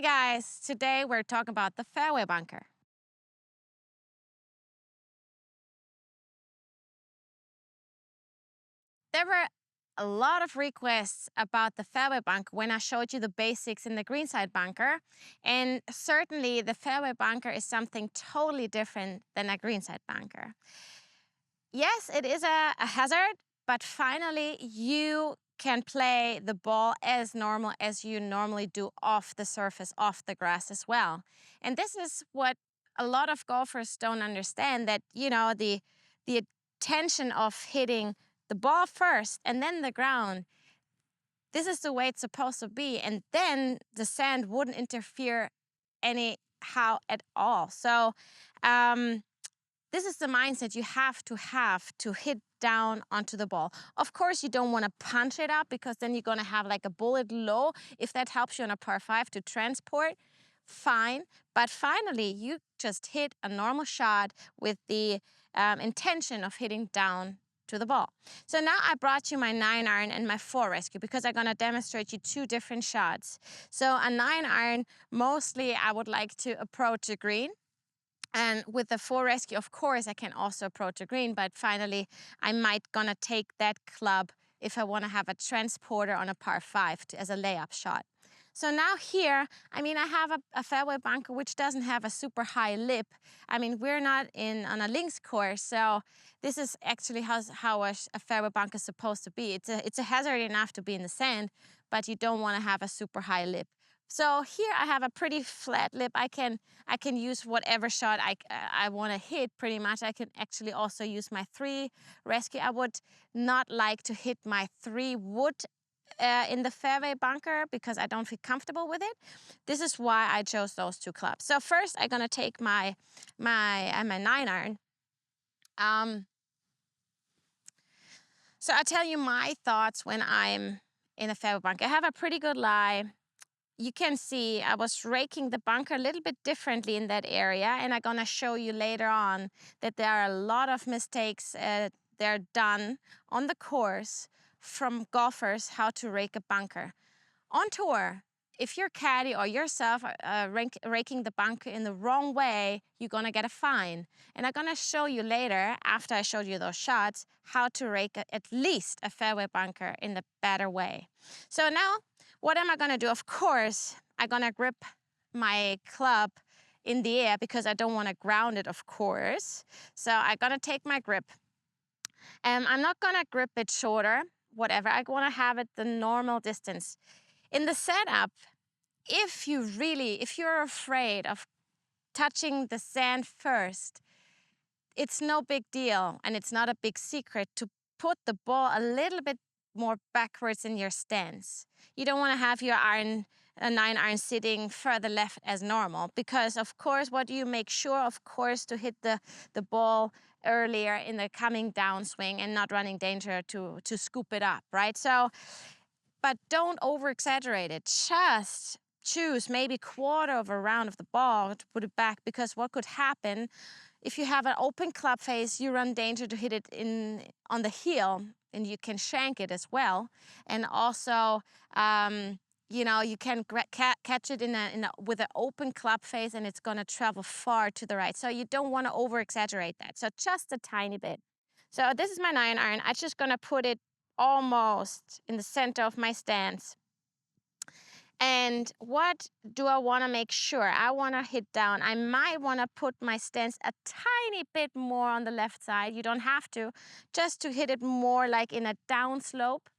Hi guys, today we're talking about the fairway bunker. There were a lot of requests about the fairway bunker when I showed you the basics in the greenside bunker. And certainly the fairway bunker is something totally different than a greenside bunker. Yes, it is a hazard, but finally you can play the ball as normal as you normally do off the surface, off the grass as well. And this is what a lot of golfers don't understand, that, the tension of hitting the ball first and then the ground. This is the way it's supposed to be. And then the sand wouldn't interfere anyhow at all. So, this is the mindset you have to hit down onto the ball. Of course, you don't want to punch it up because then you're going to have like a bullet low. If that helps you on a par 5 to transport, fine. But finally, you just hit a normal shot with the intention of hitting down to the ball. So now I brought you my 9-iron and my 4-rescue because I'm going to demonstrate you two different shots. So a 9-iron, mostly I would like to approach the green. And with the 4-rescue, of course, I can also approach the green, but finally, I might gonna take that club if I wanna have a transporter on a par 5 as a layup shot. So now here, I have a fairway bunker which doesn't have a super high lip. We're not on a links course, so this is actually how a fairway bunker is supposed to be. It's a hazard enough to be in the sand, but you don't wanna have a super high lip. So here I have a pretty flat lip. I can use whatever shot I want to hit pretty much. I can actually also use my 3-rescue. I would not like to hit my 3-wood in the fairway bunker because I don't feel comfortable with it. This is why I chose those two clubs. So first I'm gonna take my 9-iron. So I'll tell you my thoughts when I'm in a fairway bunker. I have a pretty good lie. You can see I was raking the bunker a little bit differently in that area, and I'm gonna show you later on that there are a lot of mistakes they're done on the course from golfers how to rake a bunker. On tour, if you're caddy or yourself raking the bunker in the wrong way, you're gonna get a fine. And I'm gonna show you later, after I showed you those shots, how to rake at least a fairway bunker in the better way. So now, what am I gonna do? Of course, I'm gonna grip my club in the air because I don't wanna ground it, of course. So I'm gonna take my grip. I'm not gonna grip it shorter, whatever. I wanna have it the normal distance. In the setup, if you're afraid of touching the sand first, it's no big deal and it's not a big secret to put the ball a little bit more backwards in your stance. You don't want to have your 9-iron sitting further left as normal because, of course, what do you make sure, of course, to hit the ball earlier in the coming downswing and not running danger to scoop it up, right? So, but don't over-exaggerate it. Just choose maybe quarter of a round of the ball to put it back, because what could happen if you have an open club face, you run danger to hit it on the heel, and you can shank it as well. And also, you can catch it with an open club face, and it's going to travel far to the right. So you don't want to over-exaggerate that. So just a tiny bit. So this is my 9-iron. I'm just going to put it almost in the center of my stance. And what do I want to make sure? I want to hit down. I might want to put my stance a tiny bit more on the left side. You don't have to, just to hit it more like in a down slope.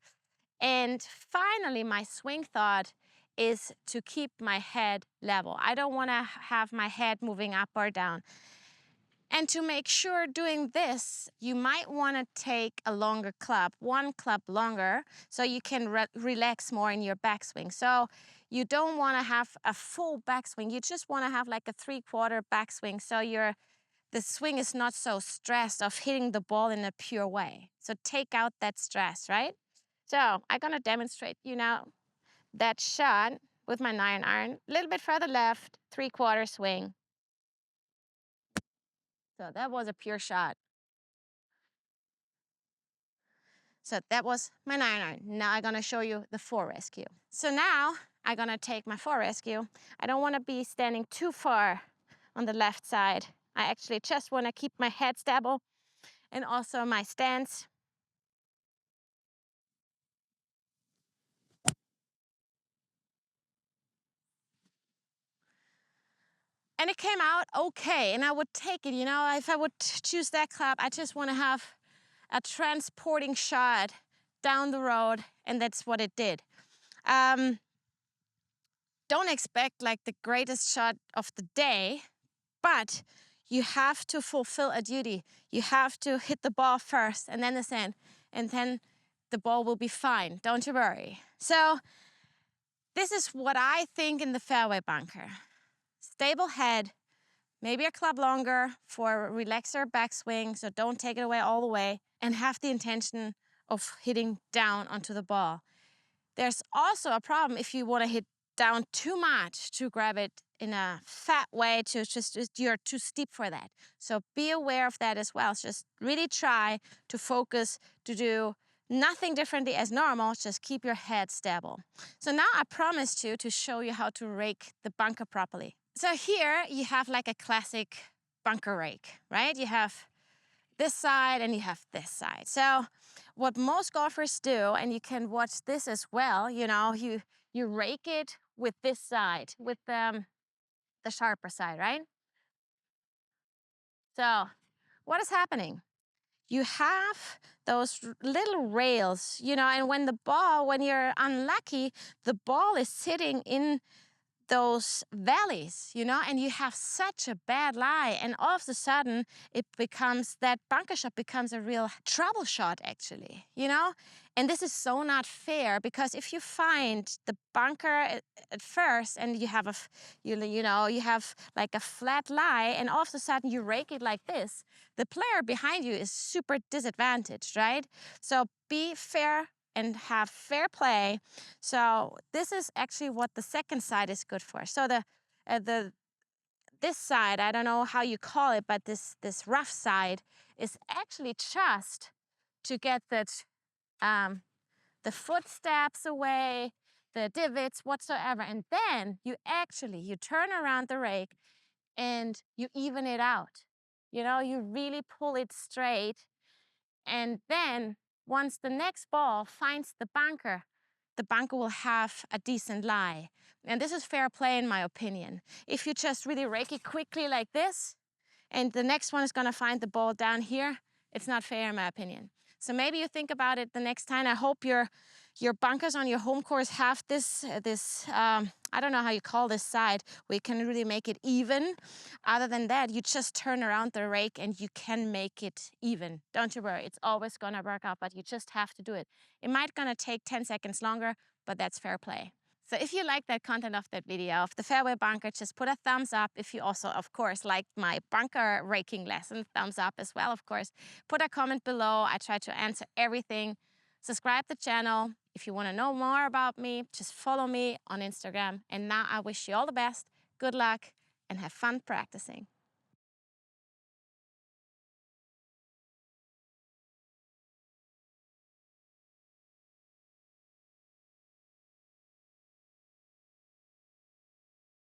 And finally, my swing thought is to keep my head level. I don't want to have my head moving up or down. And to make sure doing this, you might want to take a longer club, one club longer, so you can relax more in your backswing. So you don't want to have a full backswing. You just want to have like a 3/4 backswing, so the swing is not so stressed of hitting the ball in a pure way. So take out that stress, right? So I'm going to demonstrate that shot with my 9-iron, a little bit further left, 3/4 swing. So that was a pure shot. So that was my 9-iron. Now I'm gonna show you the 4-rescue. So now I'm gonna take my fore rescue. I don't wanna be standing too far on the left side. I actually just wanna keep my head stable and also my stance. And it came out okay, and I would take it, you know, if I would choose that club, I just wanna have a transporting shot down the road, and that's what it did. Don't expect like the greatest shot of the day, but you have to fulfill a duty. You have to hit the ball first and then the sand, and then the ball will be fine. Don't you worry. So this is what I think in the fairway bunker. Stable head, maybe a club longer for a relaxer backswing, so don't take it away all the way, and have the intention of hitting down onto the ball. There's also a problem if you want to hit down too much to grab it in a fat way, you're too steep for that. So be aware of that as well. Just really try to focus to do nothing differently as normal, just keep your head stable. So now I promised you to show you how to rake the bunker properly. So here you have like a classic bunker rake, right? You have this side and you have this side. So what most golfers do, and you can watch this as well, you know, you rake it with this side, with the sharper side, right? So what is happening? You have those little rails, you know, and when you're unlucky, the ball is sitting in those valleys, you know, and you have such a bad lie, and all of a sudden that bunker shot becomes a real trouble shot actually, you know. And this is so not fair, because if you find the bunker at first and you have you have like a flat lie, and all of a sudden you rake it like this, the player behind you is super disadvantaged, right? So be fair and have fair play. So this is actually what the second side is good for. So this side, I don't know how you call it, but this rough side is actually just to get the footsteps away, the divots whatsoever, and then you turn around the rake and you even it out. You know, you really pull it straight, and then once the next ball finds the bunker will have a decent lie. And this is fair play in my opinion. If you just really rake it quickly like this, and the next one is gonna find the ball down here, it's not fair in my opinion. So maybe you think about it the next time. I hope your bunkers on your home course have this, I don't know how you call this side, where you can really make it even. Other than that, you just turn around the rake and you can make it even. Don't you worry, it's always gonna work out, but you just have to do it. It might gonna take 10 seconds longer, but that's fair play. So if you like that content of that video of the fairway bunker, just put a thumbs up. If you also, of course, like my bunker raking lesson, thumbs up as well, of course. Put a comment below. I try to answer everything. Subscribe the channel. If you want to know more about me, just follow me on Instagram. And now I wish you all the best, good luck, and have fun practicing.